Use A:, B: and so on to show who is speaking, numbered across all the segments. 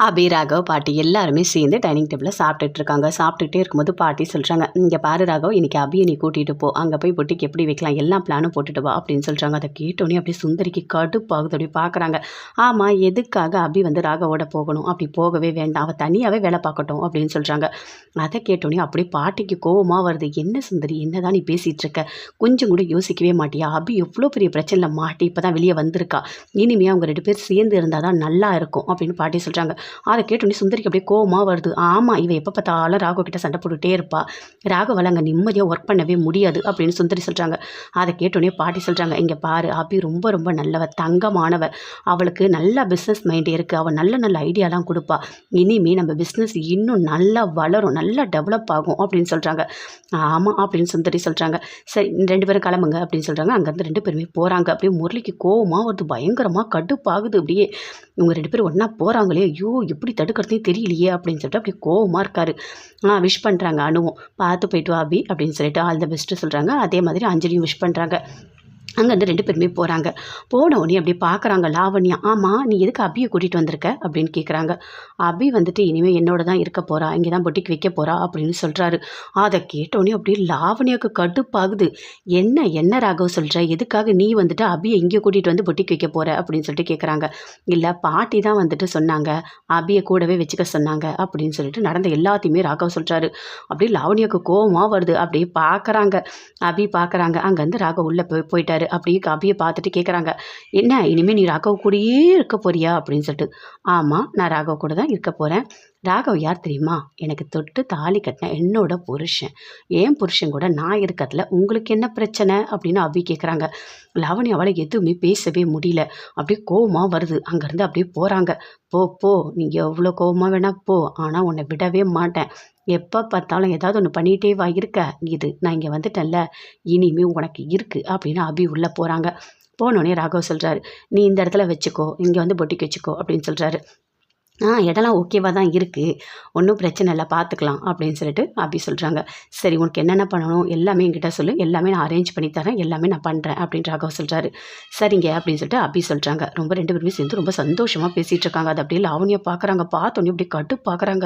A: அபி, ராகவ், பாட்டி எல்லாருமே சேர்ந்து டைனிங் டேபிளில் சாப்பிட்டுட்டு இருக்காங்க. சாப்பிட்டுட்டே இருக்கும்போது பாட்டி சொல்கிறாங்க, இங்கே பாரு ராகவ், இன்றைக்கி அபியை நீ கூட்டிகிட்டு போ, அங்கே போய் பொட்டிக்கு எப்படி வைக்கலாம் எல்லா பிளானும் போட்டுட்டு வா அப்படின்னு சொல்கிறாங்க. அதை கேட்டோன்னே அப்படியே சுந்தரிக்கு கடுப்பாகுது. அப்படி பார்க்குறாங்க. ஆமாம், எதுக்காக அபி வந்து ராகவோட போகணும்? அப்படி போகவே வேண்டாம், அவள் தனியாகவே வேலை பார்க்கட்டும் அப்படின்னு சொல்கிறாங்க. அதை கேட்டோன்னே அப்படியே பாட்டிக்கு கோவமாக வருது. என்ன சுந்தரி, என்னதான் நீ பேசிகிட்டு இருக்க? கொஞ்சம் கூட யோசிக்கவே மாட்டியா? அபி எவ்வளோ பெரிய பிரச்சனையில் மாட்டி இப்போ தான் வெளியே வந்திருக்கா. இனிமே அவங்க 2 பேர் சேர்ந்து இருந்தால் தான் நல்லா இருக்கும் அப்படின்னு பாட்டி சொல்கிறாங்க. அதை கேட்டோன்னே சுந்தரிக்கு அப்படியே கோவமாக வருது. ஆமாம், இவன் எப்போ பார்த்தாலும் ராகவ் கிட்ட சண்டை போட்டுகிட்டே இருப்பா, ராகவால் அங்கே நிம்மதியாக ஒர்க் பண்ணவே முடியாது அப்படின்னு சுந்தரி சொல்கிறாங்க. அதை கேட்டோன்னே பாட்டி சொல்கிறாங்க, இங்கே பாரு, அபி ரொம்ப ரொம்ப நல்லவ, தங்கமானவ, அவளுக்கு நல்ல பிஸ்னஸ் மைண்ட் இருக்குது, அவள் நல்ல நல்ல ஐடியாலாம் கொடுப்பா, இனிமேல் நம்ம பிஸ்னஸ் இன்னும் நல்லா வளரும், நல்லா டெவலப் ஆகும் அப்படின்னு சொல்கிறாங்க. ஆமாம் அப்படின்னு சுந்தரி சொல்கிறாங்க. சரி, 2 பேரும் கிளம்புங்க அப்படின்னு சொல்கிறாங்க. அங்கேருந்து 2 பேருமே போகிறாங்க. அப்படியே முரளிக்கு கோவமாக வருது, பயங்கரமாக கடுப்பாகுது. அப்படியே இவங்க 2 பேரும் ஒன்றா போகிறாங்களே, ஐயோ எப்படி தடுக்கிறதே தெரியலையே அப்படின்னு சொல்லிட்டு அப்படியே கோவமாக இருக்காரு. விஷ் பண்ணுறாங்க. அனுவும் பார்த்து போயிட்டு வா அபி அப்படின்னு சொல்லிட்டு ஆல் த பெஸ்ட்டு சொல்கிறாங்க. அதே மாதிரி அஞ்சலியும் விஷ் பண்ணுறாங்க. அங்கேருந்து 2 பேருமே போகிறாங்க. போன உடனே அப்படி பார்க்குறாங்க லாவண்யா. ஆமாம், நீ எதுக்கு அபியை கூட்டிகிட்டு வந்திருக்க அப்படின்னு கேட்குறாங்க. அபி வந்துட்டு இனிமேல் என்னோட தான் இருக்க போகிறா, இங்கே தான் பொட்டிக்கு வைக்க போகிறா அப்படின்னு சொல்கிறாரு. அதை கேட்டோடனே அப்படியே லாவண்யாவுக்கு கடுப்பாகுது. என்ன ராகவ் சொல்கிற? எதுக்காக நீ வந்துட்டு அபியை இங்கே கூட்டிகிட்டு வந்து பொட்டிக்கு வைக்க போகிற அப்படின்னு சொல்லிட்டு கேட்குறாங்க. இல்லை, பாட்டி தான் வந்துட்டு சொன்னாங்க, அபியை கூடவே வச்சுக்க சொன்னாங்க அப்படின்னு சொல்லிட்டு நடந்த எல்லாத்தையுமே ராகவ் சொல்கிறாரு. அப்படியே லாவண்யாவுக்கு கோவமாக வருது. அப்படியே பார்க்குறாங்க, அபி பார்க்குறாங்க. அங்கேருந்து ராகவ் உள்ளே போயிட்டாரு. அப்படியே அபியை பார்த்துட்டு கேட்குறாங்க, என்ன இனிமேல் நீ ராகவ் கூடயே இருக்க போறியா அப்படின்னு சொல்லிட்டு. ஆமாம், நான் ராகவ் கூட தான் இருக்க போகிறேன். ராகவ் யார் தெரியுமா? எனக்கு தொட்டு தாலி கட்டின என்னோட புருஷன். ஏன் புருஷன் கூட நான் இருக்கிறதுல உங்களுக்கு என்ன பிரச்சனை அப்படின்னு அபி கேட்குறாங்க. லாவண்யாவால் எதுவுமே பேசவே முடியல. அப்படியே கோவமாக வருது. அங்கேருந்து அப்படியே போகிறாங்க. போ, நீங்கள் எவ்வளோ கோவமாக வேணா போ, ஆனால் உன்னை விடவே மாட்டேன். எப்போ பார்த்தாலும் ஏதாவது ஒன்று பண்ணிகிட்டே வா இருக்க. இது நான் இங்கே வந்துட்டேன்ல, இனிமே உனக்கு இருக்குது அப்படின்னு அபி உள்ளே போகிறாங்க. போனோடனே ராகவ் சொல்கிறாரு, நீ இந்த இடத்துல வச்சுக்கோ, இங்கே வந்து பொட்டிக்கு வச்சுக்கோ அப்படின்னு சொல்கிறாரு. இடம்லாம் ஓகேவாக தான் இருக்குது, ஒன்றும் பிரச்சனை இல்லை, பார்த்துக்கலாம் அப்படின்னு சொல்லிட்டு அபி சொல்கிறாங்க. சரி, உனக்கு என்னென்ன பண்ணணும் எல்லாமே என்கிட்ட சொல்லு, எல்லாமே நான் அரேஞ்ச் பண்ணி தரேன், எல்லாமே நான் பண்ணுறேன் அப்படின்னு ராகவ் சொல்கிறாரு. சரிங்க அப்படின்னு சொல்லிட்டு அபி சொல்கிறாங்க. ரொம்ப 2 பேருமே சேர்ந்து ரொம்ப சந்தோஷமாக பேசிகிட்டு இருக்காங்க. அது அப்படியே லாவண்யா பார்க்குறாங்க. பார்த்தோன்னே அப்படியே கட்டு பார்க்குறாங்க.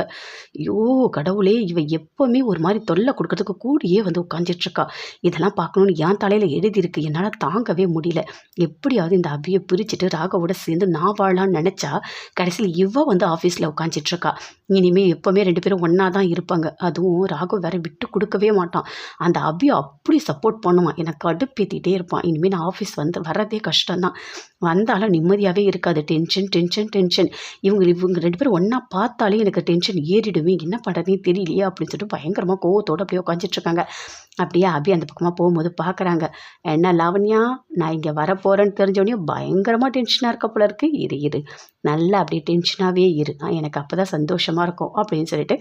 A: ஐயோ கடவுளே, இவ எப்போவுமே ஒரு மாதிரி தொல்லை கொடுக்கறதுக்கு கூடியே வந்து உட்காந்துட்ருக்கா. இதெல்லாம் பார்க்கணுன்னு என் தலையில் எழுதியிருக்கு. என்னால் தாங்கவே முடியல. எப்படியாவது இந்த அபியை பிரிச்சுட்டு ராகவோட சேர்ந்து நான் வாழலான்னு நினச்சா கடைசியில் இவ வந்து ஆஃபீஸில் உட்காந்துட்ருக்கா. இனிமேல் எப்போவுமே 2 பேரும் ஒன்றா தான் இருப்பாங்க. அதுவும் ராகவ் வேறு விட்டு கொடுக்கவே மாட்டான். அந்த அபியை அப்படி சப்போர்ட் பண்ணுவான். எனக்கு கடுப்பேற்றிகிட்டே இருப்பான். இனிமேல் நான் ஆஃபீஸ் வந்து வர்றதே கஷ்டம்தான். வந்தாலும் நிம்மதியாகவே இருக்காது. டென்ஷன். இவங்க 2 பேரும் ஒன்றா பார்த்தாலே எனக்கு டென்ஷன் ஏறிடுமே, என்ன பண்ணுறதுனே தெரியலையே அப்படின்னு சொல்லிட்டு பயங்கரமாக கோவத்தோடு அப்படியே உட்காந்துட்ருக்காங்க. அப்படியே அபி அந்த பக்கமாக போகும்போது பார்க்குறாங்க. என்ன லாவண்யா, நான் இங்கே வரப்போகிறேன்னு தெரிஞ்சோடனே பயங்கரமாக டென்ஷனாக இருக்க போல இருக்குது. இரு நல்லா அப்படியே டென்ஷனாகவே இரு, எனக்கு அப்போ தான் சந்தோஷமாக இருக்கும் அப்படின்னு சொல்லிட்டு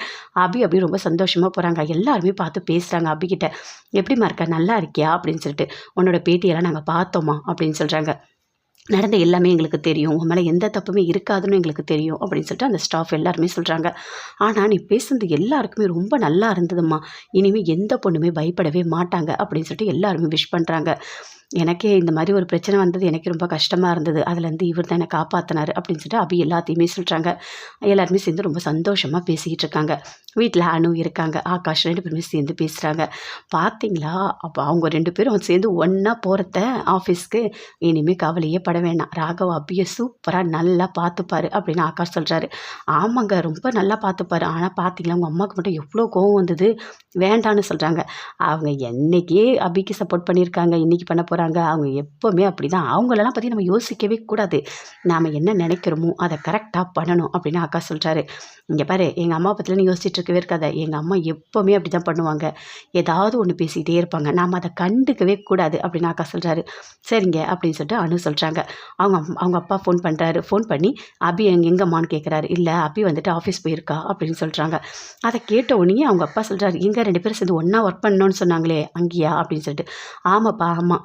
A: அபி அப்படியே ரொம்ப சந்தோஷமாக போகிறாங்க. எல்லாருமே பார்த்து பேசுகிறாங்க அபிகிட்ட. எப்படிம்மா இருக்க, நல்லா இருக்கியா அப்படின்னு சொல்லிட்டு. உன்னோட பேட்டியெல்லாம் நாங்கள் பார்த்தோமா அப்படின்னு சொல்கிறாங்க. நடந்த எல்லாமே எங்களுக்கு தெரியும், உன் மேலே எந்த தப்புமே இருக்காதுன்னு எங்களுக்கு தெரியும் அப்படின்னு சொல்லிட்டு அந்த ஸ்டாஃப் எல்லாருமே சொல்கிறாங்க. ஆனால் நீ பேசுனது எல்லாருக்குமே ரொம்ப நல்லா இருந்ததும்மா, இனிமேல் எந்த பொண்ணுமே பயப்படவே மாட்டாங்க அப்படின்னு சொல்லிட்டு எல்லாருமே விஷ் பண்ணுறாங்க. எனக்கே இந்த மாதிரி ஒரு பிரச்சனை வந்தது எனக்கு ரொம்ப கஷ்டமாக இருந்தது, அதுலேருந்து இவர் தான் என்னை காப்பாற்றினார் அப்படின்னு சொல்லிட்டு அபி எல்லாத்தையுமே சொல்கிறாங்க. எல்லாருமே சேர்ந்து ரொம்ப சந்தோஷமாக பேசிக்கிட்டு இருக்காங்க. வீட்டில் அனு இருக்காங்க, ஆகாஷ் 2 பேருமே சேர்ந்து பேசுகிறாங்க. பார்த்தீங்களா, அப்போ அவங்க 2 பேரும் சேர்ந்து ஒன்றா போகிறத ஆஃபீஸ்க்கு, இனிமேல் கவலையே பட வேண்டாம், ராகவ் அபியை சூப்பராக நல்லா பார்த்துப்பாரு அப்படின்னு ஆகாஷ் சொல்கிறாரு. ஆமாங்க, ரொம்ப நல்லா பார்த்துப்பாரு. ஆனால் பார்த்தீங்களா, உங்கள் அம்மாவுக்கு மட்டும் எவ்வளோ கோவம் வந்தது, வேண்டான்னு சொல்கிறாங்க. அவங்க என்றைக்கே அபிக்கு சப்போர்ட் பண்ணியிருக்காங்க, இன்றைக்கி பண்ண போகிறாங்க. அவங்க எப்போவுமே அப்படி தான். அவங்களெல்லாம் பற்றி நம்ம யோசிக்கவே கூடாது, நாம் என்ன நினைக்கிறோமோ அதை கரெக்டாக பண்ணணும் அப்படின்னு ஆகாஷ் சொல்கிறாரு. இங்கே பாரு, எங்கள் அம்மா பற்றிலாம் நீ யோசிச்சுட்டு இருக்கவே இருக்காத, எங்கள் அம்மா எப்போவுமே அப்படி தான் பண்ணுவாங்க, ஏதாவது ஒன்று பேசிகிட்டே இருப்பாங்க, நாம் அதை கண்டுக்கவே கூடாது அப்படின்னு ஆகாஷ் சொல்கிறாரு. சரிங்க அப்படின்னு சொல்லிட்டு அனு சொல்கிறாங்க. அவங்க அப்பா ஃபோன் பண்ணுறாரு. ஃபோன் பண்ணி அபி எங்கம்மான்னு கேட்குறாரு. இல்லை, அபி வந்துட்டு ஆஃபீஸ் போயிருக்கா அப்படின்னு சொல்கிறாங்க. அதை கேட்ட உடனே அவங்க அப்பா சொல்கிறாரு, எங்கே 2 பேரும் சேர்ந்து ஒன்றா ஒர்க் பண்ணணும்னு சொன்னாங்களே அங்கேயா அப்படின்னு சொல்லிட்டு. ஆமாப்பா, ஆமாம்,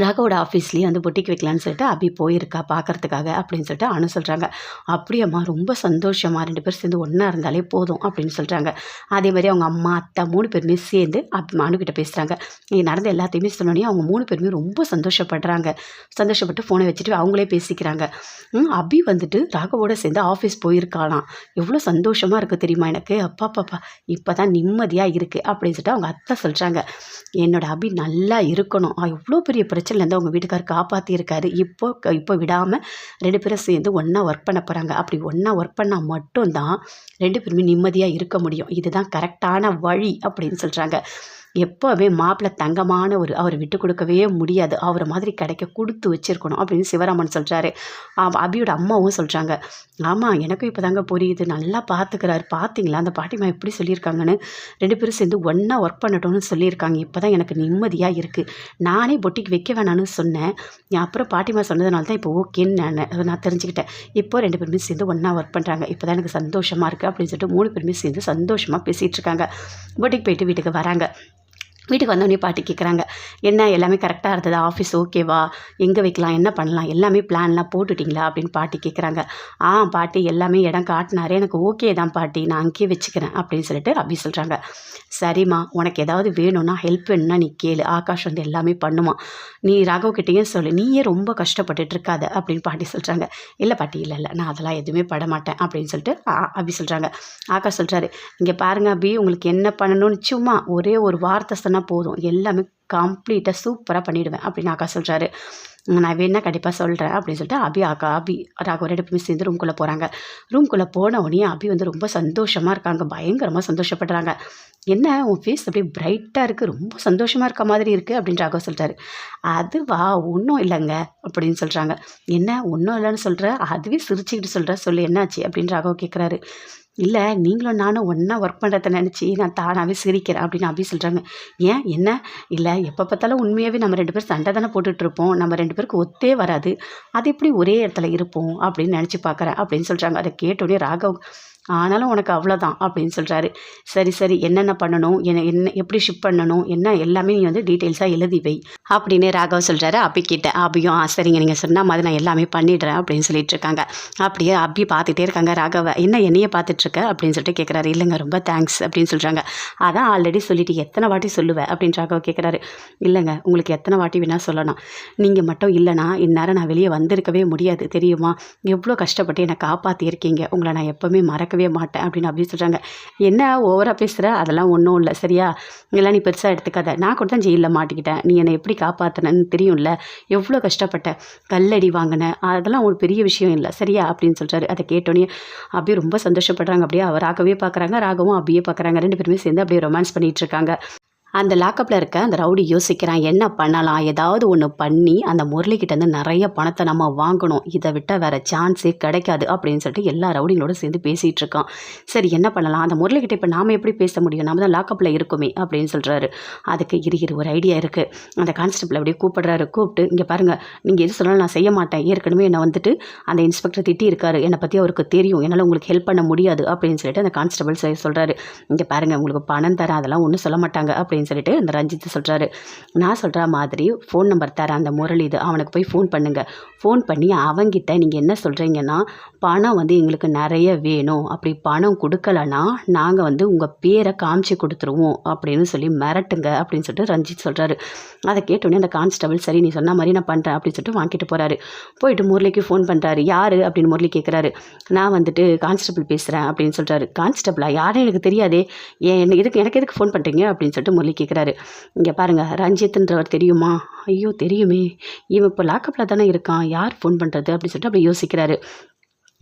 A: ராகவோட ஆஃபீஸ்லேயே வந்து பொட்டிக்கு வைக்கலான்னு சொல்லிட்டு அபி போயிருக்கா பார்க்கறதுக்காக அப்படின்னு சொல்லிட்டு அனு சொல்கிறாங்க. அப்படியம்மா ரொம்ப சந்தோஷமா 2 பேரும் சேர்ந்து ஒன்றா இருந்தாலே போதும் அப்படின்னு சொல்கிறாங்க. அதே மாதிரி அவங்க அம்மா அத்தை 3 பேருமே சேர்ந்து அனுக்கிட்ட பேசுகிறாங்க. இது நடந்த எல்லாத்தையுமே சொன்னோடனே அவங்க 3 பேருமே ரொம்ப சந்தோஷப்படுறாங்க. சந்தோஷப்பட்டு ஃபோனை வச்சுட்டு அவங்களே பேசிக்கிறாங்க. அபி வந்துட்டு ராகவோட சேர்ந்து ஆஃபீஸ் போயிருக்காளாம். எவ்வளோ சந்தோஷமாக இருக்குது தெரியுமா எனக்கு, அப்பாப்பாப்பா இப்போ தான் நிம்மதியாக இருக்குது அப்படின்னு சொல்லிட்டு அவங்க அத்தை சொல்கிறாங்க. என்னோட அபி நல்லா இருக்கணும், எவ்வளோ பெரிய பிரச்சனைலேருந்து அவங்க வீட்டுக்கார் காப்பாற்றியிருக்காரு. இப்போ விடாமல் 2 பேரும் சேர்ந்து ஒன்றா ஒர்க் பண்ண போகிறாங்க. அப்படி ஒன்றா ஒர்க் பண்ணால் மட்டும்தான் 2 பேருமே நிம்மதியாக இருக்க முடியும். இதுதான் கரெக்டான வழி அப்படின்னு சொல்கிறாங்க. எப்போவுமே மாப்பிள்ளை தங்கமான அவர் விட்டு கொடுக்கவே முடியாது, அவரை மாதிரி கிடைக்க கொடுத்து வச்சுருக்கணும் அப்படின்னு சிவராமன் சொல்கிறாரு. அபியோட அம்மாவும் சொல்கிறாங்க. ஆமாம், எனக்கும் இப்போ தாங்க புரியுது, நல்லா பார்த்துக்கிறாரு. பார்த்தீங்களா அந்த பாட்டிமா எப்படி சொல்லியிருக்காங்கன்னு, 2 பேரும் சேர்ந்து ஒன்றா ஒர்க் பண்ணட்டும்னு சொல்லியிருக்காங்க. இப்போ தான் எனக்கு நிம்மதியாக இருக்குது. நானே பொட்டிக்கு வைக்க வேணான்னு சொன்னேன், அப்புறம் பாட்டிமா சொன்னதுனால தான் இப்போ ஓகேன்னு நான் தெரிஞ்சுக்கிட்டேன். இப்போ 2 பேருமே சேர்ந்து ஒன்றா ஒர்க் பண்ணுறாங்க. இப்போ தான் எனக்கு சந்தோஷமாக இருக்குது அப்படின்னு சொல்லிட்டு 3 பேருமே சேர்ந்து சந்தோஷமாக பேசிகிட்டு இருக்காங்க. பொட்டிக்கு போயிட்டு வீட்டுக்கு வராங்க. வீட்டுக்கு வந்தோடனே பாட்டி கேட்குறாங்க, என்ன எல்லாமே கரெக்டாக இருந்ததா, ஆஃபீஸ் ஓகேவா, எங்கே வைக்கலாம், என்ன பண்ணலாம், எல்லாமே பிளான்லாம் போட்டுட்டிங்களா அப்படின்னு பாட்டி கேட்குறாங்க. பாட்டி எல்லாமே இடம் காட்டினாரே, எனக்கு ஓகே தான் பாட்டி, நான் அங்கேயே வச்சுக்கிறேன் அப்படின்னு சொல்லிட்டு அபி சொல்கிறாங்க. சரிம்மா, உனக்கு ஏதாவது வேணும்னா ஹெல்ப் வேணும்னா நீ கேளு, ஆகாஷ் வந்து எல்லாமே பண்ணுமா, நீ ராகவ்கிட்டையும் சொல்லு, நீயே ரொம்ப கஷ்டப்பட்டுட்டு இருக்காத அப்படின்னு பாட்டி சொல்கிறாங்க. இல்லை பாட்டி, இல்லை நான் அதெல்லாம் எதுவுமே பட மாட்டேன் அப்படின்னு சொல்லிட்டு அபி சொல்கிறாங்க. ஆகாஷ் சொல்கிறாரு, இங்கே பாருங்கள் அபி, உங்களுக்கு என்ன பண்ணணும்னு சும்மா ஒரே ஒரு வார்த்தை சொன்னால் போதும், எல்லாமே கம்ப்ளீட்டாக சூப்பராக பண்ணிவிடுவேன் அப்படின்னு ஆகாஷ் சொல்கிறாரு. நான் வேணா கண்டிப்பாக சொல்கிறேன் அப்படின்னு சொல்லிட்டு அபி ராகவ் 2 பேருமே சேர்ந்து ரூம்குள்ளே போகிறாங்க. ரூம்குள்ளே போன உடனே அபி வந்து ரொம்ப சந்தோஷமாக இருக்காங்க, பயங்கரமாக சந்தோஷப்படுறாங்க. என்ன உன் ஃபேஸ் அப்படியே பிரைட்டாக இருக்குது, ரொம்ப சந்தோஷமாக இருக்க மாதிரி இருக்குது அப்படின்னு ராகவ் சொல்கிறாரு. அதுவா, ஒன்றும் இல்லைங்க அப்படின்னு சொல்கிறாங்க. என்ன ஒன்றும் இல்லைன்னு சொல்கிற, அதுவே சிரிச்சுக்கிட்டு சொல்கிற, சொல்லு என்னாச்சு அப்படின்னு ராகவ் கேட்குறாரு. இல்லை, நீங்களும் நானும் ஒன்றா ஒர்க் பண்ணுறத நினச்சி நான் தானாகவே சிரிக்கிறேன் அப்படின்னு அபி சொல்கிறாங்க. ஏன் என்ன, இல்லை எப்போ பார்த்தாலும் உண்மையாகவே நம்ம 2 பேரும் சண்டை தானே போட்டுட்ருப்போம், நம்ம 2 பேருக்கு ஒத்தே வராது, அது எப்படி ஒரே இடத்துல இருப்போம் அப்படின்னு நினச்சி பார்க்குறேன் அப்படின்னு சொல்கிறாங்க. அதை கேட்டோடனே ராகவ், ஆனாலும் உனக்கு அவ்வளோதான் அப்படின்னு சொல்கிறாரு. சரி என்னென்ன பண்ணணும், என்ன எப்படி ஷிப் பண்ணணும், என்ன எல்லாமே நீ வந்து டீட்டெயில்ஸாக எழுதி வை அப்படின்னு ராகவ் சொல்கிறாரு. அபிக்கிட்ட அபியும் சரிங்க நீங்கள் சொன்ன மாதிரி நான் எல்லாமே பண்ணிடுறேன் அப்படின்னு சொல்லிட்டு இருக்காங்க. அப்படியே அபி பார்த்துட்டே இருக்காங்க. ராகவ, என்ன என்னையே பார்த்துட்ருக்க அப்படின்னு சொல்லிட்டு கேட்குறாரு. இல்லைங்க ரொம்ப தேங்க்ஸ் அப்படின்னு சொல்கிறாங்க. அதான் ஆல்ரெடி சொல்லிட்டு எத்தனை வாட்டி சொல்லுவேன் அப்படின்னு ராகவ் கேட்குறாரு. இல்லைங்க, உங்களுக்கு எத்தனை வாட்டி வேணால் சொல்லணும், நீங்கள் மட்டும் இல்லைனா இந்நேரம் நான் வெளியே வந்திருக்கவே முடியாது தெரியுமா, எவ்வளோ கஷ்டப்பட்டு என்னை காப்பாற்றியிருக்கீங்க, உங்களை நான் எப்போவுமே மறக்கவே மாட்டேன் அப்படின்னு அப்படி சொல்கிறாங்க. என்ன ஓவராக பேசுகிற, அதெல்லாம் ஒன்றும் இல்லை சரியா, இதெல்லாம் நீ பெருசாக எடுத்துக்காத, நான் கூட தான் ஜெயிலில் மாட்டிக்கிட்டேன், நீ என்னை எப்படி காப்பாற்றினன்னு தெரியும்ல, எவ்வளோ கஷ்டப்பட்டேன், கல்லடி வாங்கினேன், அதெல்லாம் ஒரு பெரிய விஷயம் இல்லை சரியா அப்படின்னு சொல்கிறாரு. அதை கேட்டோன்னே அப்படியே ரொம்ப சந்தோஷப்படுறாங்க. அப்படியே அவர் ராகவே பார்க்குறாங்க, ராகவும் அப்படியே பார்க்குறாங்க. 2 பேருமே சேர்ந்து அப்படியே ரொமான்ஸ் பண்ணிகிட்டு இருக்காங்க. அந்த லாக்கப்பில் இருக்க அந்த ரவுடி யோசிக்கிறான், என்ன பண்ணலாம், ஏதாவது ஒன்று பண்ணி அந்த முரளிக்கிட்டேருந்து நிறைய பணத்தை நம்ம வாங்கணும், இதை விட்டால் வேறு சான்ஸே கிடைக்காது அப்படின்னு சொல்லிட்டு எல்லா ரவுடிங்களோட சேர்ந்து பேசிகிட்டு இருக்கான். சரி என்ன பண்ணலாம், அந்த முரளிக்கிட்ட இப்போ நாம் எப்படி பேச முடியும், நம்ம தான் லாக்கப்பில் இருக்குமே அப்படின்னு சொல்கிறாரு. அதுக்கு இரு ஒரு ஐடியா இருக்குது. அந்த கான்ஸ்டபிள் அப்படியே கூப்பிடுறாரு. கூப்பிட்டு, இங்கே பாருங்கள், நீங்கள் எது சொன்னாலும் நான் செய்ய மாட்டேன், ஏற்கனவே என்னை வந்துட்டு அந்த இன்ஸ்பெக்டர் திட்டி இருக்காரு, என்னை பற்றி அவருக்கு தெரியும், என்னால் உங்களுக்கு ஹெல்ப் பண்ண முடியாது அப்படின்னு சொல்லிட்டு அந்த கான்ஸ்டபிள் சொல்கிறாரு. இங்கே பாருங்கள், உங்களுக்கு பணம் தரேன், அதெல்லாம் ஒன்றும் சொல்ல மாட்டாங்க அப்படின்னு சொல்லிட்டு அந்த ரஞ்சித் சொல்கிறாரு. நான் சொல்கிற மாதிரி ஃபோன் நம்பர் தரேன் அந்த முரளி, இது அவனுக்கு போய் ஃபோன் பண்ணுங்கள், ஃபோன் பண்ணி அவங்கிட்ட நீங்கள் என்ன சொல்கிறீங்கன்னா, பணம் வந்து எங்களுக்கு நிறைய வேணும், அப்படி பணம் கொடுக்கலன்னா நாங்கள் வந்து உங்கள் பேரை காமிச்சு கொடுத்துருவோம் அப்படின்னு சொல்லி மிரட்டுங்க அப்படின்னு சொல்லிட்டு ரஞ்சித் சொல்கிறாரு. அதை கேட்டோன்னே அந்த கான்ஸ்டபிள், சரி நீ சொன்ன மாதிரி நான் பண்ணுறேன் அப்படின்னு சொல்லிட்டு வாங்கிட்டு போகிறாரு. போயிட்டு முரளிக்கு ஃபோன் பண்ணுறாரு. யார் அப்படின்னு முரளி கேட்குறாரு. நான் வந்துட்டு கான்ஸ்டபிள் பேசுகிறேன் அப்படின்னு சொல்கிறாரு. கான்ஸ்டபிளா, யாரும் எனக்கு தெரியாதே, எனக்கு எதுக்கு ஃபோன் பண்ணுறீங்க அப்படின்னு சொல்லிட்டு முரளி கேட்குறாரு. இங்கே பாருங்கள், ரஞ்சித்ன்றவர் தெரியுமா, ஐயோ தெரியுமே, இவன் இப்போ லாக்கப்பில் தானே இருக்கான், யார் ஃபோன் பண்ணுறது அப்படின்னு சொல்லிட்டு அப்படி யோசிக்கிறாரு.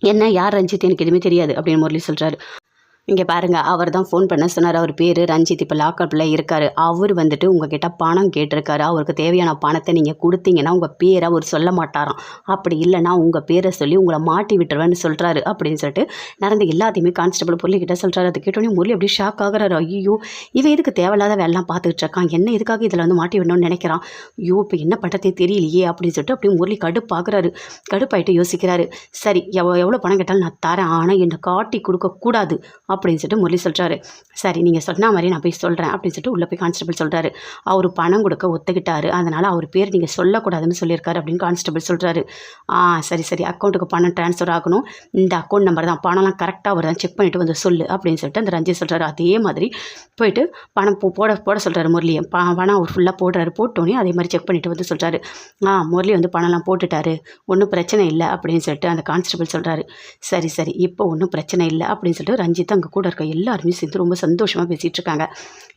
A: என்ன யார் ரஞ்சித், எனக்கு எதுவுமே தெரியாது அப்படின்னு முரளி சொல்கிறாரு. இங்கே பாருங்கள், அவர் தான் ஃபோன் பண்ண சொன்னார், அவர் பேர் ரஞ்சித், இப்போ லாக்கப்பில் இருக்கார், அவர் வந்துட்டு உங்ககிட்ட பணம் கேட்டிருக்காரு, அவருக்கு தேவையான பணத்தை நீங்கள் கொடுத்தீங்கன்னா உங்கள் பேரை அவர் சொல்ல மாட்டாராம், அப்படி இல்லைனா உங்கள் பேரை சொல்லி உங்களை மாட்டி விட்டுருவேன்னு சொல்கிறாரு அப்படின்னு சொல்லிட்டு நடந்த எல்லாத்தையுமே கான்ஸ்டபிள் முரளிக்கிட்ட சொல்கிறாரு. அதை கேட்டோன்னே முரளி அப்படியே ஷாக் ஆகிறாரு. ஐயோ, இவன் எதுக்கு தேவையில்லாத வேலைலாம் பார்த்துக்கிட்டு இருக்கான், என்ன எதுக்காக இதில் வந்து மாட்டி விடணும்னு நினைக்கிறான், ஐயோ இப்போ என்ன பண்ணுறதே தெரியலையே அப்படின்னு சொல்லிட்டு அப்படியே முரளி கடுப்பாகிறாரு. கடுப்பாயிட்டு யோசிக்கிறாரு. சரி, எவ்வளோ பணம் கேட்டாலும் நான் தரேன், ஆனால் என்னை காட்டி கொடுக்கக்கூடாது அப்படின்னு சொல்லிட்டு முரளி சொல்கிறாரு. சரி நீங்கள் சொன்ன மாதிரி நான் போய் சொல்கிறேன் அப்படின்னு சொல்லிட்டு உள்ளே போய் கான்ஸ்டபிள் சொல்கிறாரு. அவர் பணம் கொடுக்க ஒத்துக்கிட்டாரு, அதனால் அவர் பேர் நீங்கள் சொல்லக்கூடாதுன்னு சொல்லியிருக்காரு அப்படின்னு கான்ஸ்டபிள் சொல்கிறாரு. சரி சரி, அக்கௌண்ட்டுக்கு பணம் ட்ரான்ஸ்ஃபர் ஆகணும், இந்த அக்கௌண்ட் நம்பர் தான், பணம்லாம் கரெக்டாக வருதான் செக் பண்ணிவிட்டு வந்து சொல்லு அப்படின்னு சொல்லிட்டு அந்த ரஞ்சித் சொல்கிறாரு. அதே மாதிரி போயிட்டு பணம் போட சொல்கிறாரு முரளியை. பணம் அவர் ஃபுல்லாக போடுறாரு. போட்டோன்னே அதே மாதிரி செக் பண்ணிவிட்டு வந்து சொல்கிறாரு. முரளி வந்து பணம்லாம் போட்டுட்டாரு, ஒன்றும் பிரச்சனை இல்லை அப்படின்னு சொல்லிட்டு அந்த கான்ஸ்டபிள் சொல்கிறாரு. சரி சரி, இப்போ ஒன்றும் பிரச்சனை இல்லை அப்படின்னு சொல்லிட்டு ரஞ்சித் அங்கே கூட இருக்க எல்லாருமே சேர்ந்து ரொம்ப சந்தோஷமாக பேசிகிட்டு இருக்காங்க.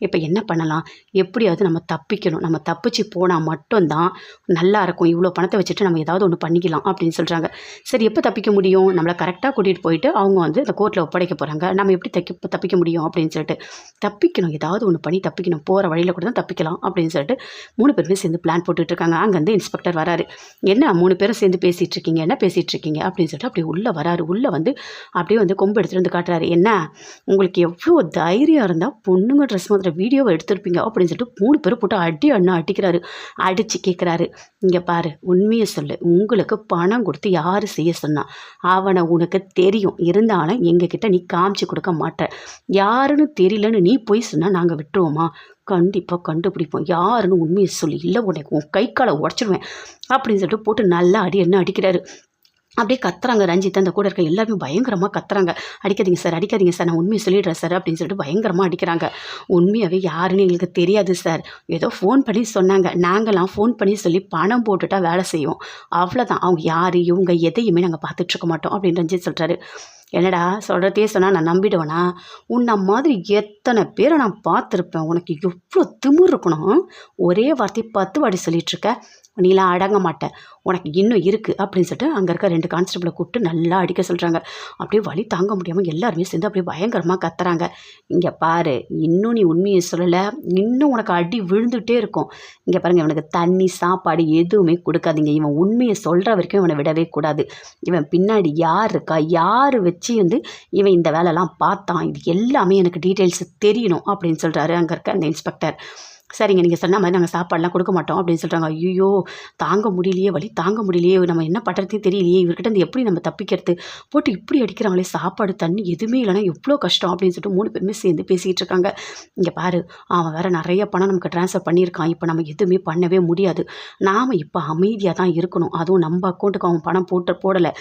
A: இப்போ என்ன பண்ணலாம், எப்படியாவது நம்ம தப்பிக்கணும், நம்ம தப்பிச்சு போனால் மட்டும்தான் நல்லா இருக்கும், இவ்வளோ பணத்தை வச்சுட்டு நம்ம ஏதாவது ஒன்று பண்ணிக்கலாம் அப்படின்னு சொல்கிறாங்க. சரி, எப்போ தப்பிக்க முடியும், நம்மளை கரெக்டாக கூட்டிகிட்டு போயிட்டு அவங்க வந்து அந்த கோர்ட்டில் ஒப்படைக்க போகிறாங்க, நம்ம எப்படி தப்பிக்க முடியும் அப்படின்னு சொல்லிட்டு தப்பிக்கணும், ஏதாவது ஒன்று பண்ணி தப்பிக்கணும், போகிற வழியில் கூட தான் தப்பிக்கலாம் அப்படின்னு சொல்லிட்டு 3 பேருமே சேர்ந்து பிளான் போட்டுட்ருக்காங்க. அங்கேருந்து இன்ஸ்பெக்டர் வராரு. என்ன 3 பேரும் சேர்ந்து பேசிகிட்டு இருக்கீங்க, என்ன பேசிகிட்டு இருக்கீங்க அப்படின்னு சொல்லிட்டு அப்படியே உள்ளே வராரு. உள்ளே வந்து அப்படியே வந்து கொம்பு எடுத்துகிட்டு வந்து காட்டுறாரு. என்ன உங்களுக்கு எவ்வளோ தைரியம் இருந்தால் பொண்ணுங்க ட்ரெஸ் மாதிரி வீடியோவை எடுத்துருப்பீங்க அப்படின்னு சொல்லிட்டு 3 பேரும் போட்டு அடிக்கிறாரு. அடித்து கேட்குறாரு, இங்கே பாரு, உண்மையை சொல்லு, உங்களுக்கு பணம் கொடுத்து யார் செய்ய சொன்னா, அவனை உனக்கு தெரியும், இருந்தாலும் எங்ககிட்ட நீ காமிச்சு கொடுக்க மாட்ட, யாருன்னு தெரியலன்னு நீ போய் சொன்னால் நாங்கள் விட்டுருவோமா, கண்டிப்பாக கண்டுபிடிப்போம், யாருன்னு உண்மையை சொல்லி, இல்லை உனக்கு உன் கை காலை உடச்சிடுவேன் அப்படின்னு சொல்லிட்டு போட்டு நல்லா அடிக்கிறாரு. அப்படியே கத்துறாங்க. ரஞ்சித் அந்த கூட இருக்க எல்லாருமே பயங்கரமாக கத்துறாங்க. அடிக்காதீங்க சார், நான் உண்மையை சொல்லிடுறேன் சார் அப்படின்னு சொல்லிட்டு பயங்கரமாக அடிக்கிறாங்க. உண்மையாகவே யாருன்னு எங்களுக்கு தெரியாது சார், ஏதோ ஃபோன் பண்ணி சொன்னாங்க, நாங்களாம் ஃபோன் பண்ணி சொல்லி பணம் போட்டுட்டா வேலை செய்வோம், அவ்வளோதான், அவங்க யார் இவங்க எதையுமே நாங்கள் பார்த்துட்ருக்க மாட்டோம் அப்படின்னு ரஞ்சித் சொல்கிறாரு. என்னடா சொல்கிறதே சொன்னால் நான் நம்பிடுவேனா, உன்னை மாதிரி எத்தனை பேரை நான் பார்த்துருப்பேன், உனக்கு எவ்வளோ திமிர் இருக்கணும், ஒரே வார்த்தை 10 வாட்டி சொல்லிகிட்ருக்க, நீலாம் அடங்க மாட்டேன், உனக்கு இன்னும் இருக்குது அப்படின்னு சொல்லிட்டு அங்கே இருக்க 2 கான்ஸ்டபிளை கூப்பிட்டு நல்லா அடிக்க சொல்கிறாங்க. அப்படியே வலி தாங்க முடியாமல் எல்லாருமே சேர்ந்து அப்படியே பயங்கரமாக கத்துறாங்க. இங்கே பாரு, இன்னும் நீ உண்மையை சொல்லலை, இன்னும் உனக்கு அடி விழுந்துகிட்டே இருக்கும், இங்கே பாருங்கள், இவனுக்கு தண்ணி சாப்பாடு எதுவுமே கொடுக்காதீங்க, இவன் உண்மையை சொல்கிற வரைக்கும் இவனை விடவே கூடாது, இவன் பின்னாடி யார் இருக்கா, யார் வச்சு வந்து இவன் இந்த வேலைலாம் பார்த்தான், இது எல்லாமே எனக்கு டீட்டெயில்ஸ் தெரியணும் அப்படின்னு சொல்கிறாரு அங்கே இருக்க அந்த இன்ஸ்பெக்டர். சரிங்க, நீங்கள் சொன்ன மாதிரி நாங்கள் சாப்பாடெலாம் கொடுக்க மாட்டோம் அப்படின்னு சொல்கிறாங்க. ஐயோ, தாங்க முடியலையே, வலி தாங்க முடியலையே, நம்ம என்ன பண்ணுறதே தெரியலையே, இவர்கிட்ட இருந்து எப்படி நம்ம தப்பிக்கிறது, போட்டு இப்படி அடிக்கிறாங்களே, சாப்பாடு தண்ணி எதுவுமே இல்லைனா எவ்வளோ கஷ்டம் அப்படின்னு சொல்லிட்டு 3 பேருமே சேர்ந்து பேசிகிட்டு இருக்காங்க. இங்கே பாரு, அவன் வேறு நிறைய பணம் நமக்கு ட்ரான்ஸ்ஃபர் பண்ணியிருக்கான், இப்போ நம்ம எதுவுமே பண்ணவே முடியாது, நாம் இப்போ அமைதியாக தான் இருக்கணும், அதுவும் நம்ம அக்கௌண்ட்டுக்கு அவன் பணம் போடலை,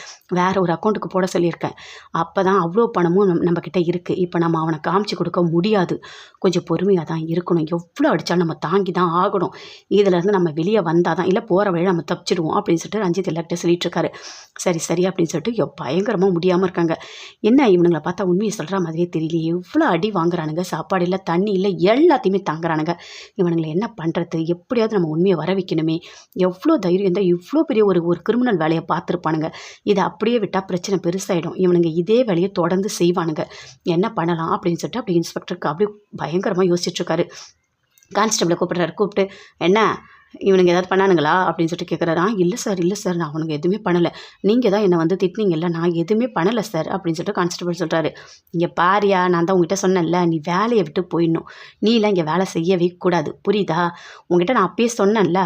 A: வேறு ஒரு அக்கௌண்ட்டுக்கு போட சொல்லியிருக்கேன், அப்போ தான் அவ்வளோ பணமும் நம்மக்கிட்ட இருக்குது, இப்போ நம்ம அவனை காமிச்சு கொடுக்க முடியாது, கொஞ்சம் பொறுமையாக தான் இருக்கணும், எவ்வளோ அடித்தாலும் நம்ம தாங்கி தான் ஆகணும், இதிலேருந்து நம்ம வெளியே வந்தால் தான், இல்லை போகிற வழியில் நம்ம தப்பிச்சிடுவோம் அப்படின்னு சொல்லிட்டு ரஞ்சித் எல்லார்கிட்ட சொல்லிட்டு இருக்காரு. சரி அப்படின்னு சொல்லிட்டு பயங்கரமாக முடியாமல் இருக்காங்க. என்ன இவனுங்களை பார்த்தா உண்மையை சொல்கிற மாதிரியே தெரியல, எவ்வளோ அடி வாங்குறானுங்க, சாப்பாடு இல்லை, தண்ணி இல்லை, எல்லாத்தையுமே தாங்குறானுங்க, இவனுங்களை என்ன பண்ணுறது, எப்படியாவது நம்ம உண்மையை வர வைக்கணுமே, எவ்வளோ தைரியம் இருந்தால் இவ்வளோ பெரிய ஒரு கிரிமினல் வேலையை பார்த்துருப்பானுங்க, இதை அப்படியே விட்டால் பிரச்சனை பெருசாகிடும், இவனுங்க இதே வேலையை தொடர்ந்து செய்வானுங்க, என்ன பண்ணலாம் அப்படின்னு சொல்லிட்டு அப்படி இன்ஸ்பெக்டருக்கு அப்படியே பயங்கரமாக யோசிச்சுட்ருக்காரு. கான்ஸ்டபிளை கூப்பிட்டு, என்ன இவனுங்க ஏதாவது பண்ணானுங்களா அப்படின்னு சொல்லிட்டு கேட்குறாரா. இல்லை சார், நான் அவனுங்க எதுவுமே பண்ணலை, நீங்கள் தான் என்னை வந்து திட்டினீங்கல்ல, நான் எதுவுமே பண்ணலை சார் அப்படின்னு சொல்லிட்டு கான்ஸ்டபிள் சொல்கிறாரு. இங்கே பாரியா, நான் தான் உங்ககிட்ட சொன்னேன்ல, நீ வேலையை விட்டு போயிடணும், நீலாம் இங்கே வேலை செய்யவே கூடாது, புரியுதா, உங்ககிட்ட நான் அப்பயே சொன்னேன்ல,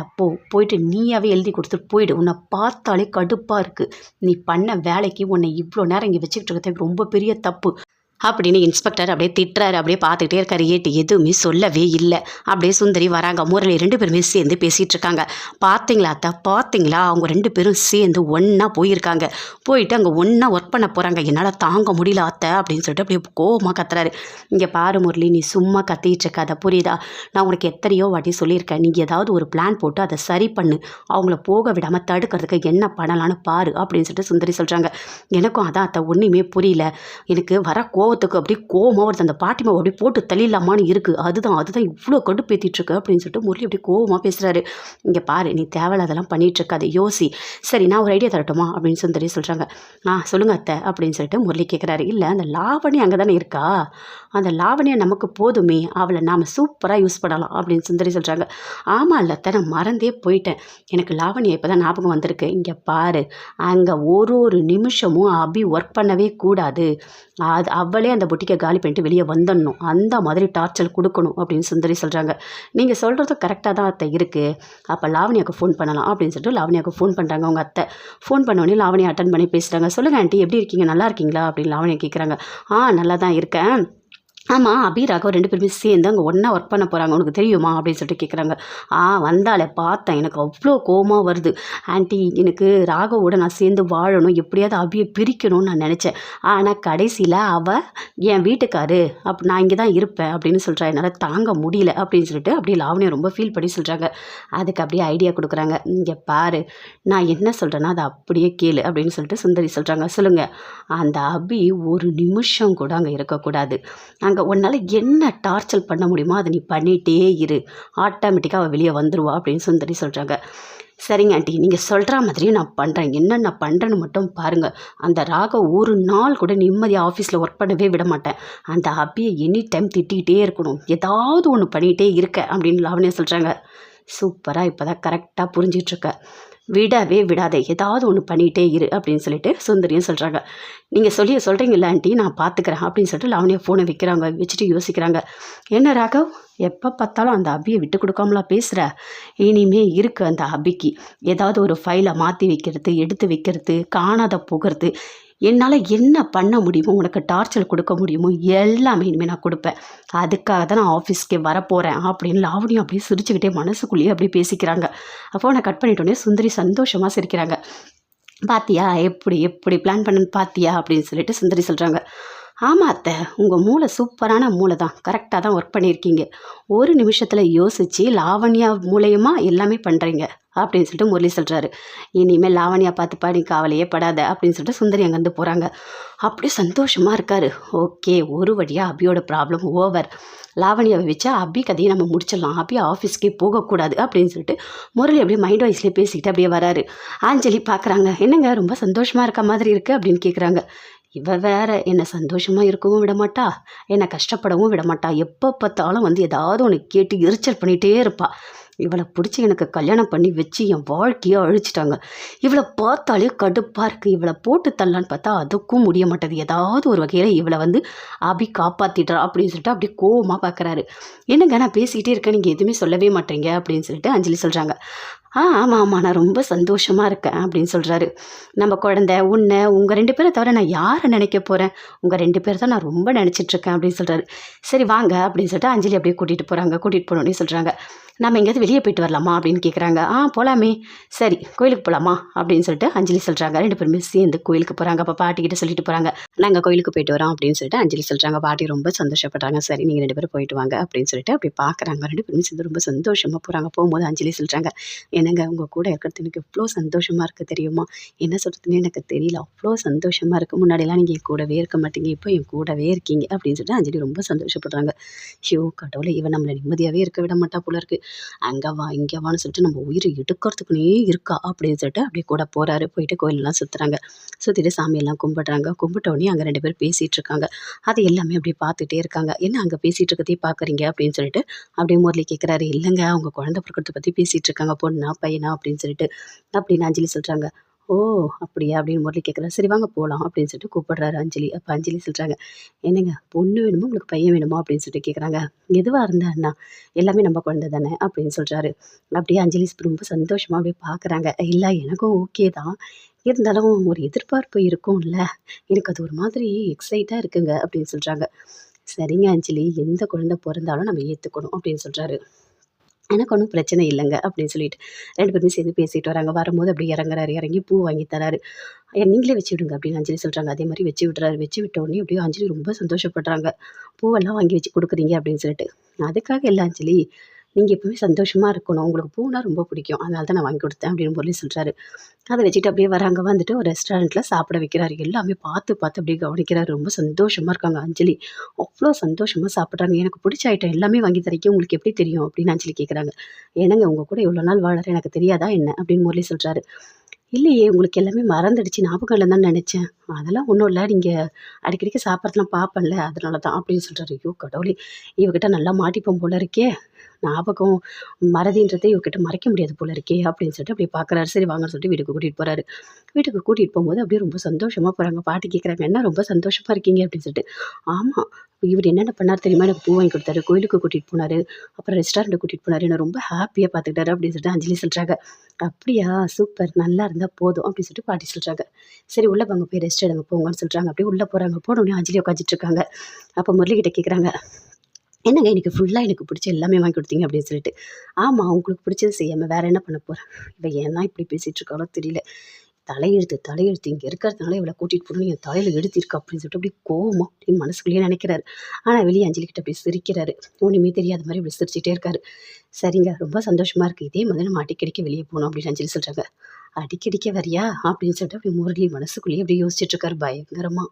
A: போயிட்டு நீயாவே எழுதி கொடுத்துட்டு போயிடு, உன்னை பார்த்தாலே கடுப்பாக இருக்குது, நீ பண்ண வேலைக்கு உன்னை இவ்வளோ நேரம் இங்கே வச்சுக்கிட்டு இருக்கிறது ரொம்ப பெரிய தப்பு அப்படின்னு இன்ஸ்பெக்டர் அப்படியே திட்டுறாரு. அப்படியே பார்த்துக்கிட்டே இருக்காரு. எதுவுமே சொல்லவே இல்லை. அப்படியே சுந்தரி வராங்க. முரளி 2 பேருமே சேர்ந்து பேசிகிட்டு இருக்காங்க. பார்த்தீங்களா அத்தை, பார்த்தீங்களா, அவங்க 2 பேரும் சேர்ந்து ஒன்றா போயிருக்காங்க, போயிட்டு அங்கே ஒன்றா ஒர்க் பண்ண போகிறாங்க, என்னால் தாங்க முடியல அத்தை அப்படின்னு சொல்லிட்டு அப்படியே கோவமாக கத்துறாரு. இங்கே பாரு முரளி, நீ சும்மா கத்திட்டு இருக்காத, புரியுதா, நான் உனக்கு எத்தனையோ வாட்டி சொல்லியிருக்கேன், நீங்கள் ஏதாவது ஒரு பிளான் போட்டு அதை சரி பண்ணு, அவங்கள போக விடாமல் தடுக்கிறதுக்கு என்ன பண்ணலான்னு பாரு அப்படின்னு சொல்லிட்டு சுந்தரி சொல்கிறாங்க. எனக்கும் அதான் அத்தை ஒன்றுமே புரியல, எனக்கு வர கோவத்துக்கு அப்படியே கோவமாக வருது, அந்த பாட்டிமாவை அப்படியே போட்டு தள்ளிடலாமான்னு இருக்குது, அதுதான் இவ்வளோ கடுப்பேற்றிட்டு இருக்கு அப்படின்னு சொல்லிட்டு முரளி அப்படியே கோவமாக பேசுகிறாரு. இங்கே பாரு, நீ தேவையில்லாதெல்லாம் பண்ணிகிட்டு இருக்காது, யோசி, சரி நான் ஒரு ஐடியா தரட்டுமா அப்படின்னு சுந்தரி சொல்கிறாங்க. சொல்லுங்க அத்தை அப்படின்னு சொல்லிட்டு முரளி கேட்குறாரு. இல்லை, அந்த லாவணி அங்கே தானே இருக்கா, அந்த லாவணியை நமக்கு போதுமே, அவளை நாம் சூப்பராக யூஸ் பண்ணலாம் அப்படின்னு சுந்தரி சொல்கிறாங்க. ஆமாம் இல்லை அத்தை, நான் மறந்தே போயிட்டேன், எனக்கு லாவணியை இப்போ தான் ஞாபகம் வந்திருக்கு. இங்கே பாரு, அங்கே ஒரு நிமிஷமும் அபி ஒர்க் பண்ணவே கூடாது, அவளை அவளே அந்த பொட்டிக்கை காலி பண்ணிட்டு வெளியே வந்துடணும், அந்த மாதிரி டார்ச்சர் கொடுக்கணும் அப்படின்னு சுந்தரி சொல்கிறாங்க. நீங்கள் சொல்கிறதும் கரெக்டாக தான் அத்தை இருக்குது, அப்போ லாவண்யாவுக்கு ஃபோன் பண்ணலாம் அப்படின்னு சொல்லிட்டு லாவண்யாவுக்கு ஃபோன் பண்ணுறாங்க. அவங்க அத்தை ஃபோன் பண்ணோடனே லாவண்யா அட்டன் பண்ணி பேசுகிறாங்க. சொல்லுங்கள் ஆண்டி, எப்படி இருக்கீங்க, நல்லா இருக்கீங்களா அப்படின்னு லாவண்யா கேட்குறாங்க. நல்லா தான் இருக்கேன். ஆமாம், அபி ராகவ் 2 பேருமே சேர்ந்து அங்கே ஒன்றா ஒர்க் பண்ண போகிறாங்க, உனக்கு தெரியுமா அப்படின்னு சொல்லிட்டு கேட்குறாங்க. வந்தாலே பார்த்தேன், எனக்கு அவ்வளோ கோவமாக வருது ஆண்டி. எனக்கு ராகவோட நான் சேர்ந்து வாழணும், எப்படியாவது அபியை பிரிக்கணும்னு நான் நினச்சேன். ஆனால் கடைசியில் அவள் என் வீட்டுக்காரு, நான் இங்கே தான் இருப்பேன் அப்படின்னு சொல்கிறா. என்னால் தாங்க முடியல அப்படின்னு சொல்லிட்டு அப்படியே லாவணியை ரொம்ப ஃபீல் பண்ணி சொல்கிறாங்க. அதுக்கு அப்படியே ஐடியா கொடுக்குறாங்க. இங்கே பாரு, நான் என்ன சொல்கிறேன்னா அதை அப்படியே கேளு அப்படின்னு சொல்லிட்டு சுந்தரி சொல்கிறாங்க. சொல்லுங்கள். அந்த அபி ஒரு நிமிஷம் கூட அங்கே இருக்கக்கூடாது. உன்னால் என்ன டார்ச்சர் பண்ண முடியுமோ அதை நீ பண்ணிகிட்டே இரு, ஆட்டோமேட்டிக்காக அவள் வெளியே வந்துடுவா அப்படின்னு சுந்தரி சொல்கிறாங்க. சரிங்க ஆண்டி, நீங்கள் சொல்கிற மாதிரியே நான் பண்ணுறேன், என்னென்ன பண்ணுறேன்னு மட்டும் பாருங்கள். அந்த ராகவ் ஒரு நாள் கூட நிம்மதியாக ஆஃபீஸில் ஒர்க் பண்ணவே விட மாட்டேன். அந்த அபியை எனி டைம் திட்டிகிட்டே இருக்கணும், ஏதாவது ஒன்று பண்ணிகிட்டே இருக்க அப்படின்னு லாவண்யா சொல்கிறாங்க. சூப்பராக, இப்போ தான் கரெக்டாக புரிஞ்சிட்ருக்க, விடவே விடாதே, ஏதாவது ஒன்று பண்ணிகிட்டே இரு அப்படின்னு சொல்லிட்டு சுந்தரியும் சொல்கிறாங்க. நீங்கள் சொல்கிறீங்களா ஆண்டி, நான் பார்த்துக்கிறேன் அப்படின்னு சொல்லிட்டு லாவண்யா ஃபோனை வச்சுட்டு யோசிக்கிறாங்க. என்ன ராகவ், எப்போ பார்த்தாலும் அந்த அபியை விட்டு கொடுக்காமலா பேசுகிற? இனிமே இருக்குது அந்த அபிக்கு ஏதாவது ஒரு ஃபைலை மாற்றி வைக்கிறது, எடுத்து வைக்கிறது, காணாத போகிறது, என்னால் என்ன பண்ண முடியுமோ, உனக்கு டார்ச்சர் கொடுக்க முடியுமோ எல்லாமே இனிமேல் நான் கொடுப்பேன். அதுக்காக தான் நான் ஆஃபீஸ்க்கே வரப்போகிறேன் அப்படின்னு லாவணியும் அப்படியே சிரிச்சுக்கிட்டே மனசுக்குள்ளேயே அப்படியே பேசிக்கிறாங்க. அப்போ நான் கட் பண்ணிட்டோன்னே சுந்தரி சந்தோஷமாக சிரிக்கிறாங்க. பாத்தியா எப்படி எப்படி பிளான் பண்ணுன்னு பாத்தியா அப்படின்னு சொல்லிட்டு சுந்தரி சொல்கிறாங்க. ஆமாம் அத்தை, உங்கள் மூளை சூப்பரான மூளை தான், கரெக்டாக தான் ஒர்க் பண்ணியிருக்கீங்க. ஒரு நிமிஷத்தில் யோசித்து லாவண்யா மூலயமா எல்லாமே பண்ணுறீங்க அப்படின்னு சொல்லிட்டு முரளி சொல்கிறாரு. இனிமேல் லாவண்யா பார்த்துப்பா, நீ கவலையே படாத அப்படின்னு சொல்லிட்டு சுந்தரி அங்கேருந்து போகிறாங்க. அப்படியே சந்தோஷமாக இருக்காரு. ஓகே, ஒரு வழியாக அபியோட ப்ராப்ளம் ஓவர். லாவண்யாவை வச்சா அபி கதையை நம்ம முடிச்சிடலாம், அபி ஆஃபீஸ்க்கே போகக்கூடாது அப்படின்னு சொல்லிட்டு முரளி அப்படியே மைண்ட் வாய்ஸ்லேயே பேசிக்கிட்டு அப்படியே வராரு. ஆஞ்சலி பார்க்குறாங்க. என்னங்க ரொம்ப சந்தோஷமாக இருக்க மாதிரி இருக்குது அப்படின்னு கேட்குறாங்க. இவ வேற என்னை சந்தோஷமாக இருக்கவும் விட மாட்டா, என்னை கஷ்டப்படவும் விட மாட்டா, எப்போ பார்த்தாலும் வந்து ஏதாவது ஒன்று கேட்டு எரிச்சல் பண்ணிகிட்டே இருப்பா. இவளை பிடிச்சி எனக்கு கல்யாணம் பண்ணி வச்சு என் வாழ்க்கையை அழிச்சிட்டாங்க. இவளை பார்த்தாலே கடுப்பாக இருக்குது. இவளை போட்டு தள்ளலான்னு பார்த்தா அதுக்கும் முடிய மாட்டேது. ஏதாவது ஒரு வகையில் இவளை வந்து அபி காப்பாற்றிட்றா அப்படின்னு சொல்லிட்டு அப்படியே கோவமாக பார்க்குறாரு. என்னங்க நான் பேசிக்கிட்டே இருக்கேன், நீங்கள் எதுவுமே சொல்லவே மாட்டீங்க அப்படின்னு சொல்லிட்டு அஞ்சலி சொல்கிறாங்க. ஆமாம், நான் ரொம்ப சந்தோஷமாக இருக்கேன் அப்படின்னு சொல்கிறாரு. நம்ம குழந்தை உன்னை உங்கள் 2 பேரை தவிர நான் யாரை நினைக்க போகிறேன், உங்கள் 2 பேர் தான் நான் ரொம்ப நினச்சிட்ருக்கேன் அப்படின்னு சொல்கிறாரு. சரி வாங்க அப்படின்னு சொல்லிட்டு அஞ்சலி அப்படியே கூட்டிகிட்டு போகிறாங்க. கூட்டிகிட்டு போனோடனே சொல்கிறாங்க, நம்ம எங்கேயாவது வெளியே போயிட்டு வரலாமா அப்படின்னு கேட்குறாங்க. போகலாமே, சரி கோயிலுக்கு போகலாமா அப்படின்னு சொல்லிட்டு அஞ்சலி சொல்கிறாங்க. 2 பேருமே சேர்ந்து கோயிலுக்கு போகிறாங்க. அப்போ பாட்டிக்கிட்ட சொல்லிட்டு போகிறாங்க, நாங்கள் கோயிலுக்கு போயிட்டு வரோம் அப்படின்னு சொல்லிட்டு அஞ்சலி சொல்கிறாங்க. பாட்டி ரொம்ப சந்தோஷப்படுறாங்க. சரி நீங்கள் 2 பேரும் போயிட்டு வாங்க அப்படின்னு சொல்லிட்டு அப்படி பார்க்குறாங்க. 2 பேருமே சேர்ந்து ரொம்ப சந்தோஷமாக போகிறாங்க. போகும்போது அஞ்சலி சொல்கிறாங்க, என்னங்க உங்கள் கூட இருக்கிறது எனக்கு எவ்வளோ சந்தோஷமாக இருக்குது தெரியுமா, என்ன சொல்கிறதுன்னு எனக்கு தெரியல, அவ்வளோ சந்தோஷமாக இருக்குது. முன்னாடியெல்லாம் நீங்கள் என் கூடவே இருக்க மாட்டீங்க, இப்போ என் கூடவே இருக்கீங்க அப்படின்னு சொல்லிட்டு அஞ்சலி ரொம்ப சந்தோஷப்படுறாங்க. ஐயோ கடவுளே, இவன் நம்மளை நிம்மதியாகவே இருக்க விட மாட்டா போல இருக்குது, அங்கே வா இங்கே வான்னு சொல்லிட்டு நம்ம உயிரை எடுக்கிறதுக்குனே இருக்கா அப்படின்னு சொல்லிட்டு அப்படியே கூட போகிறாரு. போயிட்டு கோயிலெலாம் சுற்றுறாங்க. சுற்றிட்டு சாமியெல்லாம் கும்பிட்றாங்க. கும்பிட்டோடனே அங்கே 2 பேர் பேசிகிட்டு இருக்காங்க. அது எல்லாமே அப்படியே பார்த்துட்டே இருக்காங்க. என்ன அங்கே பேசிகிட்டு இருக்கதே பார்க்குறீங்க அப்படின்னு சொல்லிட்டு அப்படியே முரளி கேட்குறாரு. இல்லைங்க, அவங்க குழந்தை பிறக்கிறத பற்றி பேசிகிட்டு இருக்காங்க, பொண்ணா பையனா அப்படின்னு சொல்லிட்டு அப்படின்னு அஞ்சலி சொல்கிறாங்க. ஓ அப்படியா அப்படின்னு முரளி கேட்குறாரு. சரி வாங்க போகலாம் அப்படின்னு சொல்லிட்டு கூப்பிடுறாரு அஞ்சலி. அப்போ அஞ்சலி சொல்கிறாங்க, என்னங்க பொண்ணு வேணுமோ உங்களுக்கு பையன் வேணுமா அப்படின்னு சொல்லிட்டு கேட்குறாங்க. எதுவாக இருந்தா அண்ணா, எல்லாமே நம்ம குழந்தை தானே அப்படின்னு சொல்கிறாரு. அப்படியே அஞ்சலி ரொம்ப சந்தோஷமாக அப்படியே பார்க்குறாங்க. இல்லை எனக்கும் ஓகே தான், இருந்தாலும் ஒரு எதிர்பார்ப்பு இருக்கும்ல, எனக்கு அது ஒரு மாதிரி எக்ஸைட்டாக இருக்குங்க அப்படின்னு சொல்கிறாங்க. சரிங்க அஞ்சலி, எந்த குழந்தை பிறந்தாலும் நம்ம ஏற்றுக்கணும் அப்படின்னு சொல்கிறாரு. எனக்கு ஒன்றும் பிரச்சனை இல்லைங்க அப்படின்னு சொல்லிட்டு 2 பேருமே சேர்ந்து பேசிட்டு வராங்க. வரும்போது அப்படியே இறங்குறாரு. இறங்கி பூ வாங்கி தராரு. நீங்களே வச்சு விடுங்க அப்படின்னு அஞ்சலி சொல்கிறாங்க. அதே மாதிரி வச்சு விட்றாரு. வச்சு விட்டோடனே அப்படியே அஞ்சலி ரொம்ப சந்தோஷப்படுறாங்க. பூவெல்லாம் வாங்கி வச்சு கொடுக்குறீங்க அப்படின்னு சொல்லிட்டு. அதுக்காக இல்லை அஞ்சலி, நீங்கள் எப்பவுமே சந்தோஷமாக இருக்கணும், உங்களுக்கு பூனா ரொம்ப பிடிக்கும், அதனால தான் நான் வாங்கி கொடுத்தேன் அப்படின்னு முரளி சொல்கிறாரு. அதை வச்சுட்டு அப்படியே வராங்க. வந்துட்டு ஒரு ரெஸ்டாரண்ட்டில் சாப்பிட வைக்கிறாரு. எல்லாமே பார்த்து பார்த்து அப்படியே கவனிக்கிறாரு. ரொம்ப சந்தோஷமாக இருக்காங்க அஞ்சலி. அவ்வளோ சந்தோஷமாக சாப்பிட்றாங்க. எனக்கு பிடிச்ச ஐட்டம் எல்லாமே வாங்கி தரீங்க, உங்களுக்கு எப்படி தெரியும் அப்படின்னு அஞ்சலி கேட்குறாங்க. ஏனங்க உங்கள் கூட இவ்வளோ நாள் வாழற எனக்கு தெரியாதா என்ன அப்படின்னு முரளி சொல்கிறாரு. இல்லையே, உங்களுக்கு எல்லாமே மறந்துடுச்சு, ஞாபகம் இல்லைன்னு தான் நினச்சேன். அதெல்லாம் ஒன்றும் இல்லை, நீங்கள் அடிக்கடிக்கு சாப்பிட்றதுலாம் பார்ப்பேன்ல அதனால தான் அப்படின்னு சொல்கிறாரு. ஐயோ கடவுளே, இவகிட்ட நல்லா மாட்டிப்போம் போல இருக்கே, ஞாபகம் மறதின்றதை இவர்கிட்ட மறைக்க முடியாது போல இருக்கே அப்படின்னு சொல்லிட்டு அப்படியே பார்க்குறாரு. சரி வாங்கன்னு சொல்லிட்டு வீட்டுக்கு கூட்டிகிட்டு போகிறாரு. வீட்டுக்கு கூட்டிகிட்டு போகும்போது அப்படியே ரொம்ப சந்தோஷமாக போகிறாங்க. பாட்டி கேட்குறாங்க, என்ன ரொம்ப சந்தோஷமாக இருக்கீங்க அப்படின்னு சொல்லிட்டு. ஆமாம், இவர் என்னென்ன பண்ணார் தெரியுமா, எனக்கு பூ வாங்கி கொடுத்தாரு, கோயிலுக்கு கூட்டிகிட்டு போனார், அப்புறம் ரெஸ்டாரண்ட்டு கூட்டிகிட்டு போனார், என்ன ரொம்ப ஹாப்பியாக பார்த்துக்கிட்டாரு அப்படின்னு சொல்லிட்டு அஞ்சலி சொல்கிறாங்க. அப்படியா, சூப்பர், நல்லா இருந்தால் போதும் அப்படின்னு சொல்லிட்டு பாட்டி சொல்கிறாங்க. சரி உள்ளே வாங்க, போய் ரெஸ்ட் எடுங்க போங்கன்னு சொல்கிறாங்க. அப்படியே உள்ளே போகிறாங்க. போனோடனே அஞ்சலி உட்காந்துட்டு இருக்காங்க. அப்போ முரளிகிட்ட கேட்குறாங்க, என்னங்க இன்னைக்கு ஃபுல்லாக எனக்கு பிடிச்ச எல்லாமே வாங்கி கொடுத்தீங்க அப்படின்னு சொல்லிட்டு. ஆமாம், உங்களுக்கு பிடிச்சது செய்யாமல் வேறு என்ன பண்ண போகிறேன். இவ ஏன்னா இப்படி பேசிகிட்டு இருக்காளோ தெரியல. தலையெழுத்து இங்கே இருக்கிறதுனால இவளை கூட்டிகிட்டு போகணும், என் தலையில் எழுதியிருக்கு அப்படின்னு சொல்லிட்டு அப்படியே கோவமா அப்படின்னு மனசுக்குள்ளேயே நினைக்கிறாரு. ஆனால் வெளியே அஞ்சலிக்கிட்ட அப்படியே சிரிக்கிறாரு. ஒன்றுமே தெரியாத மாதிரி இப்படி சிரிச்சிட்டே இருக்காரு. சரிங்க, ரொம்ப சந்தோஷமாக இருக்குது, இதே மாதிரி நம்ம அடிக்கடிக்க வெளியே போகணும் அப்படின்னு அஞ்சலி சொல்கிறாங்க. அடிக்கடிக்க வரியா அப்படின்னு சொல்லிட்டு அப்படியே முரளி மனசுக்குள்ளேயே அப்படியே யோசிச்சுட்டு இருக்காரு பயங்கரமாக.